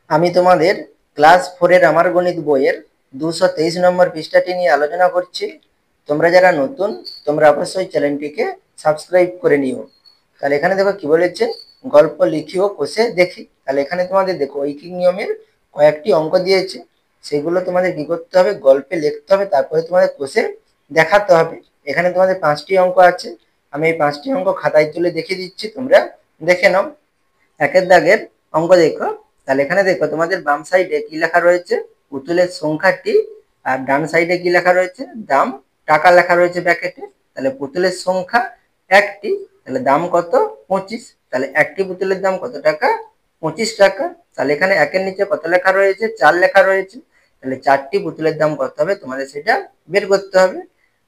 আমি তোমাদের ক্লাস 4 আমার গণিত বইয়ের 223 নম্বর পৃষ্ঠাটি নিয়ে আলোচনা করছি। তোমরা যারা নতুন তোমরা অবশ্যই চ্যানেলটিকে সাবস্ক্রাইব করে নিও। তাহলে এখানে দেখো কি বলেছে, গল্প লিখি ও কষে দেখি। তাহলে এখানে তোমাদের দেখো ঐকিক নিয়মের কয়েকটি অঙ্ক দিয়েছে, সেগুলো তোমাদের কি করতে হবে, গল্পে লিখতে হবে, তারপরে তোমাদের কষে দেখাতে হবে। এখানে তোমাদের 5টি অঙ্ক আছে, আমি এই 5টি অঙ্ক খাতায় তুলে দেখিয়ে দিচ্ছি, তোমরা দেখে নাও। একের দাগের অঙ্ক দেখো। তাহলে এখানে দেখো তোমাদের বাম সাইডে কি লেখা রয়েছে, পুতুলের সংখ্যাটি, আর ডান সাইডে কি লেখা রয়েছে, দাম টাকা লেখা রয়েছে ব্র্যাকেটে। তাহলে পুতুলের সংখ্যা একটি, তাহলে দাম কত, 25। তাহলে একটি পুতুলের দাম কত টাকা, 25 টাকা। তাহলে এখানে একের নিচে কত লেখা রয়েছে, 4 লেখা রয়েছে। তাহলে 4টি পুতুলের দাম কত হবে, তোমাদের সেটা বের করতে হবে।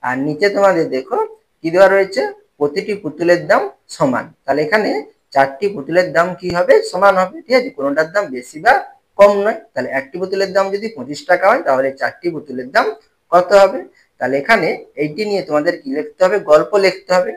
আর নিচে তোমাদের দেখো কি দেওয়া রয়েছে, প্রতিটি পুতুলের দাম সমান। তাহলে এখানে 4টি পুতুলের দাম কি হবে, সমান হবে, ঠিক আছে, কোনোটার দাম বেশি বা কম নয়। তাহলে একটি পুতুলের দাম যদি 25 টাকা হয়, তাহলে 4টি পুতুলের দাম কত হবে। তাহলে এখানে এইটি নিয়ে তোমাদের কি লিখতে হবে, গল্প লিখতে হবে।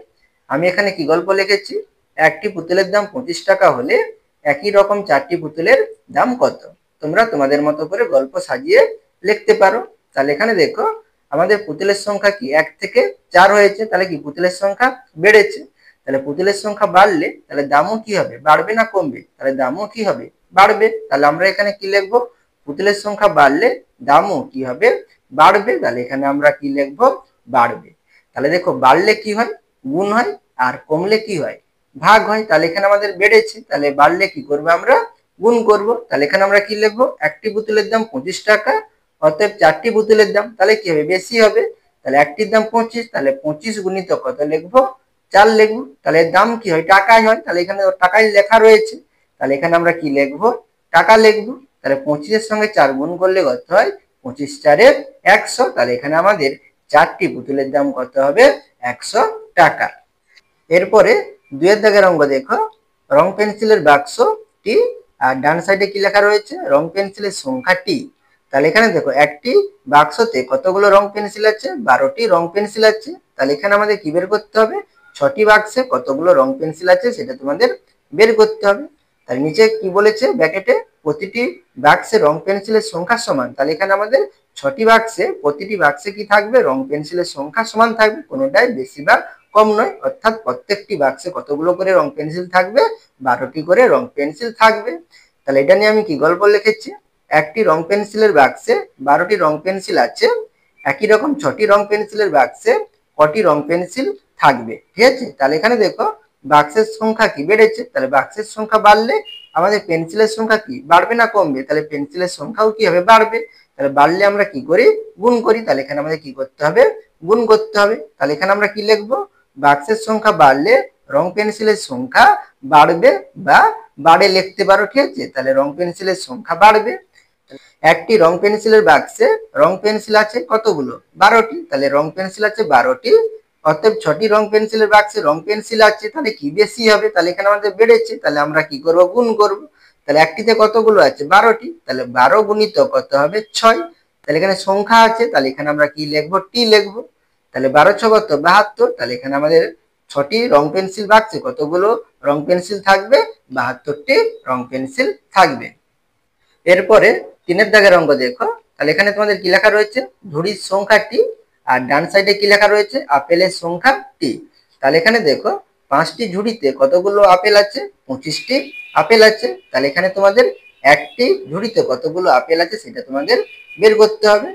আমি এখানে কি গল্প লিখেছি, একটি পুতুলের দাম 25 টাকা হলে একই রকম 4টি পুতুলের দাম কত। তোমরা তোমাদের মতো করে গল্প সাজিয়ে লিখতে পারো। তাহলে এখানে দেখো আমাদের পুতুলের সংখ্যা কি 1 থেকে 4 হয়েছে, তাহলে কি পুতুলের সংখ্যা বেড়েছে। তাহলে পুতুলের সংখ্যা বাড়লে তাহলে দামও কি হবে, বাড়বে না কমবে, তাহলে দামও কি হবে, বাড়বে। তাহলে আমরা এখানে কি লিখবো, পুতুলের সংখ্যা বাড়লে দামও কি হবে, বাড়বে। তাহলে এখানে আমরা কি লিখবো, বাড়বে। তাহলে দেখো বাড়লে কি হয়, গুণ হয়, আর কমলে কি হয়, ভাগ হয়। তাহলে এখানে আমাদের বেড়েছে, তাহলে বাড়লে কি করবো, আমরা গুণ করব। তাহলে এখানে আমরা কি লিখবো, একটি পুতুলের দাম 25 টাকা, অতএব 4টি পুতুলের দাম তাহলে কি হবে, বেশি হবে। তাহলে একটির দাম 25, তাহলে 25 গুণিত কত লিখবো, 4 লিখবো। তাহলে দাম কি হয়, টাকায় হয়। তাহলে এখানে টাকায় লেখা রয়েছে, তাহলে এখানে আমরা কি লিখবো, টাকা লিখবো। তাহলে 25-এর সঙ্গে 4 গুণ করলে কত হয়, 25 4-এ 100। তাহলে এখানে আমাদের 4টি পুতুলের দাম কত হবে, 100 টাকা। এরপরে 2-এর দাগের অঙ্ক দেখো, রং পেন্সিলের বাক্সটি, আর ডান সাইডে কি লেখা রয়েছে, রং পেন্সিলের সংখ্যাটি। তাহলে এখানে দেখো একটি বাক্সতে কতগুলো রং পেন্সিল আছে, 12টি রং পেন্সিল আছে। তাহলে এখানে আমাদের কি বের করতে হবে, 6টি বাক্সে কতগুলো রং পেন্সিল আছে সেটা তোমাদের বের করতে হবে। তার নিচে কি বলেছে ব্র্যাকেটে, প্রতিটি বাক্সে রং পেন্সিলের সংখ্যা সমান। তাহলে এখানে আমাদের 6টি বাক্সে, প্রতিটি বাক্সে কি থাকবে, রং পেন্সিলের সংখ্যা সমান থাকবে, কোনোটাই বেশি বা কম নয়। অর্থাৎ প্রত্যেকটি বাক্সে কতগুলো করে রং পেন্সিল থাকবে, 12টি করে রং পেন্সিল থাকবে। তাহলে এটা নিয়ে আমি কি গল্প লিখেছি, একটি রং পেন্সিলের বাক্সে 12টি রং পেন্সিল আছে, একই রকম 6টি রং পেন্সিলের বাক্সে কটি রং পেন্সিল থাকবে, ঠিক আছে। তাহলে এখানে দেখো বাক্সের সংখ্যা কি বেড়েছে, তাহলে বাক্সের সংখ্যা বাড়লে আমাদের পেন্সিলের সংখ্যা কি বাড়বে না কমবে, তাহলে পেন্সিলের সংখ্যাও কি হবে, বাড়বে। তাহলে বাড়লে আমরা কি করি, গুণ করি। তাহলে এখানে আমাদের কি করতে হবে, গুণ করতে হবে। তাহলে এখানে আমরা কি লিখবো, বাক্সের সংখ্যা বাড়লে রং পেন্সিলের সংখ্যা বাড়বে বা বাড়ে লিখতে পারো, ঠিক আছে। তাহলে রং পেন্সিলের সংখ্যা বাড়বে। একটি রং পেন্সিলের বাক্সে রং পেন্সিল আছে কতগুলো, 12টি। তাহলে রং পেন্সিল আছে 12টি, অতএব 6টি রং পেন্সিলের বাক্সে রং পেন্সিল আছে, তাহলে কি বেশি হবে। তাহলে এখানে আমাদের বেড়েছে, তাহলে আমরা কি করব, গুণ করব। তাহলে একটিতে কতগুলো আছে, 12টি, তাহলে 12 গুণিত কত হবে, 6। তাহলে এখানে সংখ্যা আছে, তাহলে এখানে আমরা কি লিখবো, টি লিখবো। তাহলে 12 6 কত, 72। তাহলে এখানে আমাদের 6টি রং পেন্সিল বাক্সে কতগুলো রং পেন্সিল থাকবে, 72টি রং পেন্সিল থাকবে। এরপরে 3-এর দাগের অঙ্ক দেখো। তাহলে এখানে তোমাদের কি লেখা রয়েছে, ঝুড়ির সংখ্যাটি, আর ডান সাইডে কি লেখা রয়েছে, আপেলের সংখ্যাটি। তাহলে এখানে দেখো 5টি ঝুড়িতে কতগুলো আপেল আছে, 25টি আপেল আছে। তাহলে এখানে তোমাদের একটি ঝুড়িতে কতগুলো আপেল আছে সেটা তোমাদের বের করতে হবে।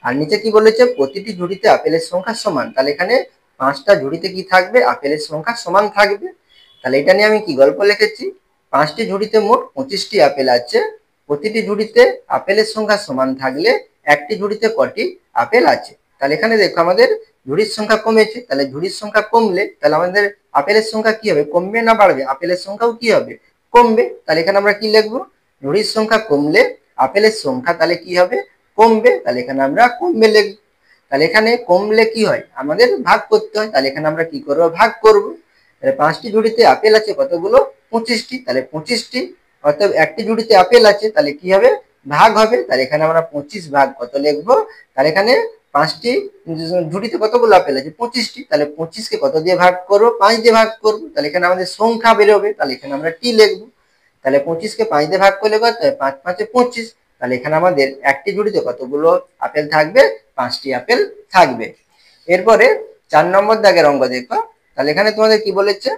আর নিচে কি বলেছে, প্রতিটি ঝুড়িতে আপেলের সংখ্যা সমান। তাহলে এখানে 5টা ঝুড়িতে কি থাকবে, আপেলের সংখ্যা সমান থাকবে। তাহলে এটা নিয়ে আমি কি গল্প লিখেছি, 5টি ঝুড়িতে মোট 25টি আপেল আছে, প্রতিটি ঝুড়িতে আপেলের সংখ্যা সমান থাকলে একটি ঝুড়িতে কটি আপেল আছে। তাহলে এখানে দেখো আমাদের ঝুড়ির সংখ্যা কমেছে, তাহলে ঝুড়ির সংখ্যা কমলে তাহলে আমাদের আপেলের সংখ্যা কি হবে, কমবে না বাড়বে, আপেলের সংখ্যাও কি হবে, কমবে। তাহলে এখানে আমরা কি লিখবো, ঝুড়ির সংখ্যা কমলে আপেলের সংখ্যা তাহলে কি হবে, কমবে। তাহলে এখানে আমরা কমবে লিখবো। তাহলে এখানে কমলে কি হয়, আমাদের ভাগ করতে হয়। তাহলে এখানে আমরা কি করবো, ভাগ করব। তাহলে 5টি ঝুড়িতে আপেল আছে কতগুলো, 25টি, তাহলে 25টি, অর্থাৎ একটি ঝুড়িতে আপেল আছে, তাহলে কি হবে, ভাগ হবে। তাহলে এখানে আমরা 25 ভাগ কত লিখবো, তাহলে এখানে 5টি ঝুড়িতে কতগুলো আপেল আছে, 25টি, তাহলে 25কে কত দিয়ে ভাগ করবো, 5 দিয়ে ভাগ করবো। তাহলে এখানে আমাদের সংখ্যা বেরোবে, তাহলে এখানে আমরা টি লিখবো। তাহলে 25কে 5 দিয়ে ভাগ করলে কত হয়? 5 5 25। তাহলে এখানে আমাদের একটি ঝুড়িতে কতগুলো আপেল থাকবে? 5টি আপেল থাকবে। এরপরে 4 নম্বর দাগের অঙ্ক দেখো। তাহলে এখানে তোমাদের কি বলেছে?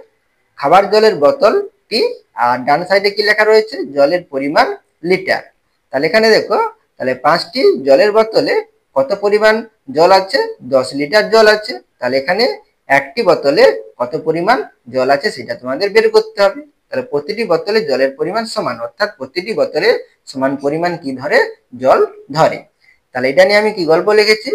খাবার জলের বোতলটি আর ডান সাইডে কি লেখা রয়েছে? জলের পরিমাণ লিটার। তাহলে এখানে দেখো, তাহলে 5টি জলের বোতলে কত পরিমাণ জল আছে? 10 লিটার জল আছে। তাহলে এখানে একটি বোতলে কত পরিমাণ জল আছে সেটা তোমাদের বের করতে হবে। তাহলে প্রতিটি বোতলে জলের পরিমাণ সমান, অর্থাৎ প্রতিটি বোতলে সমান পরিমাণ কি ধরে? জল ধরে। তাহলে এটা নিয়ে আমি কি গল্প লিখেছি?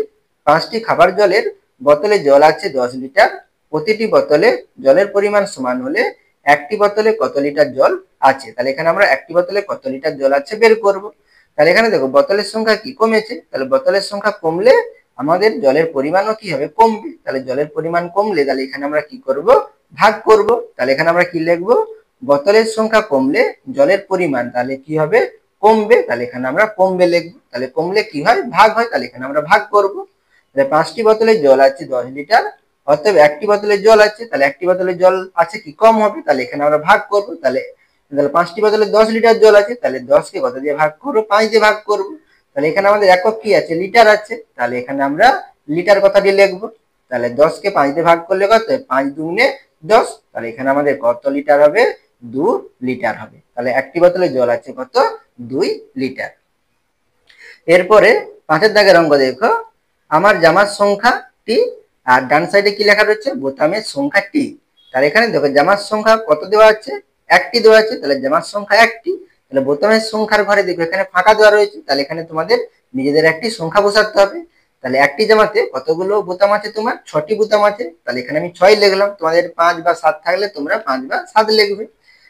5টি খাবার জলের বোতলে জল আছে 10 লিটার। প্রতিটি বোতলে জলের পরিমাণ সমান হলে একটি বোতলে কত লিটার জল আছে। তাহলে এখানে আমরা একটি বোতলে কত লিটার জল আছে বের করব। তাহলে এখানে দেখো বোতলের সংখ্যা কি কমেছে, তাহলে বোতলের সংখ্যা কমলে আমাদের জলের পরিমাণও কি হবে? কমবে। তাহলে জলের পরিমাণ কমলে তাহলে এখানে আমরা কি করব? ভাগ করব। তাহলে এখানে আমরা কি লিখব? বোতলের সংখ্যা কমলে জলের পরিমাণ তাহলে কি হবে? কমবে। তাহলে এখানে আমরা কমবে লিখব। তাহলে কমলে কি হয়? ভাগ হয়। তাহলে এখানে আমরা ভাগ করব। তাহলে 5টি বোতলে জল আছে 10 লিটার, অতএব একটি বোতলে জল আছে, তাহলে একটি বোতলে জল আছে কি? কম হবে। তাহলে এখানে আমরা ভাগ করব। তাহলে 5টি বোতলে 10 লিটার জল আছে, তাহলে 10কে কত দিয়ে ভাগ করব? 5 দিয়ে ভাগ করব। তাহলে এখানে আমাদের একক কি আছে? লিটার আছে। তাহলে এখানে আমরা লিটার কথাটি লিখব। তাহলে 10কে 5 দিয়ে ভাগ করলে কত? 5 দুগুণে 10। তাহলে এখানে আমাদের কত লিটার হবে? 2 লিটার হবে। তাহলে একটি বোতলে জল আছে কত? 2 লিটার। এরপরে 5 দাগের অঙ্ক দেখো। আমার জামার সংখ্যা টি আর ডান সাইডে কি লেখা রয়েছে? বোতামের সংখ্যা টি। তাহলে এখানে দেখো জামার সংখ্যা কত দেওয়া আছে? একটি দেওয়া আছে। তাহলে জামার সংখ্যা একটি। তাহলে বোতামের সংখ্যার ঘরে দেখো এখানে ফাঁকা দেওয়া রয়েছে। তাহলে এখানে তোমাদের নিজেদের একটি সংখ্যা বসাতে হবে। তাহলে একটি জামাতে কতগুলো বোতাম আছে? তোমার 6টি বোতাম আছে। তাহলে এখানে আমি 6 লিখলাম। তোমাদের 5 বা 7 থাকলে তোমরা 5 বা 7 লিখবে।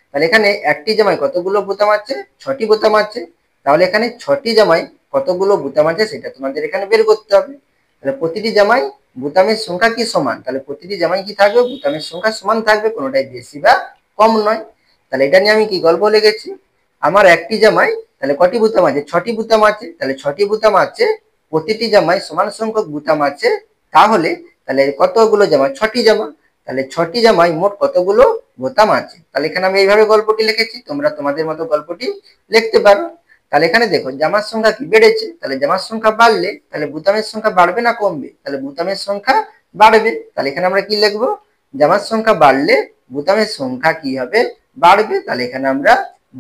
তাহলে এখানে একটি জামায় কতগুলো বোতাম আছে? 6টি বোতাম আছে। তাহলে এখানে 6টি জামায় কতগুলো বোতাম আছে সেটা তোমাদের এখানে বের করতে হবে। তাহলে প্রতিটি জামায় বোতামের সংখ্যা কি সমান? তাহলে প্রতিটি জামায় কি থাকবে? বোতামের সংখ্যা সমান থাকবে, কোনোটাই বেশি বা কম নয়। তাহলে এটা নিয়ে আমি কি গল্প লিখেছি? আমার একটি জামায় তাহলে কটি বোতাম আছে? 6টি বোতাম আছে। তাহলে 6টি বোতাম আছে, প্রতিটি জামায় সমান সংখ্যক বোতাম আছে, তাহলে তাহলে কতগুলো জামা? 6টি জামা। তাহলে 6টি জামায় মোট কতগুলো বোতাম আছে? তাহলে এখানে আমি এইভাবে গল্পটি লিখেছি, তোমরা তোমাদের মতো গল্পটি লিখতে পারো। তাহলে এখানে দেখো জামার সংখ্যা কি বেড়েছে। তাহলে জামার সংখ্যা বাড়লে তাহলে বোতামের সংখ্যা বাড়বে না কমবে? তাহলে বোতামের সংখ্যা বাড়বে। তাহলে এখানে আমরা কি লিখবো? জামার সংখ্যা বাড়লে বোতামের সংখ্যা কি হবে? বাড়বে। তাহলে এখানে আমরা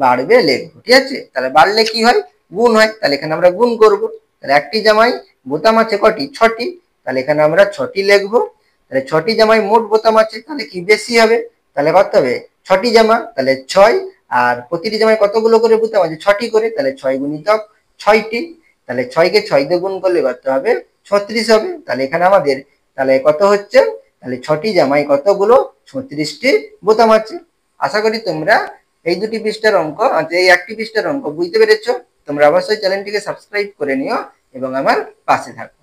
বাড়বে লিখবো। ঠিক আছে? তাহলে বাড়লে কি হয়? গুণ হয়। তাহলে এখানে আমরা গুণ করব। তাহলে একটি জামায় বোতাম আছে কটি? 6টি। তাহলে এখানে আমরা 6টি লিখবো। তাহলে 6টি জামায় মোট বোতাম আছে, তাহলে কি বেশি হবে? তাহলে কত হবে? 6টি জামা, তাহলে 6। আর প্রতিটি জামায় কতগুলো করে বোতাম আছে? 6টি করে। তাহলে 6 গুণিতক 6টি। তাহলে 6কে 6 দিয়ে গুণ করলে কত হবে? 36 হবে। তাহলে এখানে আমাদের তাহলে কত হচ্ছে? তাহলে 6টি জামায় কতগুলো? 36টি বোতাম আছে। আশা করি তোমরা এই দুটি পৃষ্ঠার অঙ্ক, এই একটি পৃষ্ঠার অঙ্ক বুঝতে পেরেছো। তোমরা অবশ্যই চ্যানেলটিকে সাবস্ক্রাইব করে নিও এবং আমার পাশে থাকো।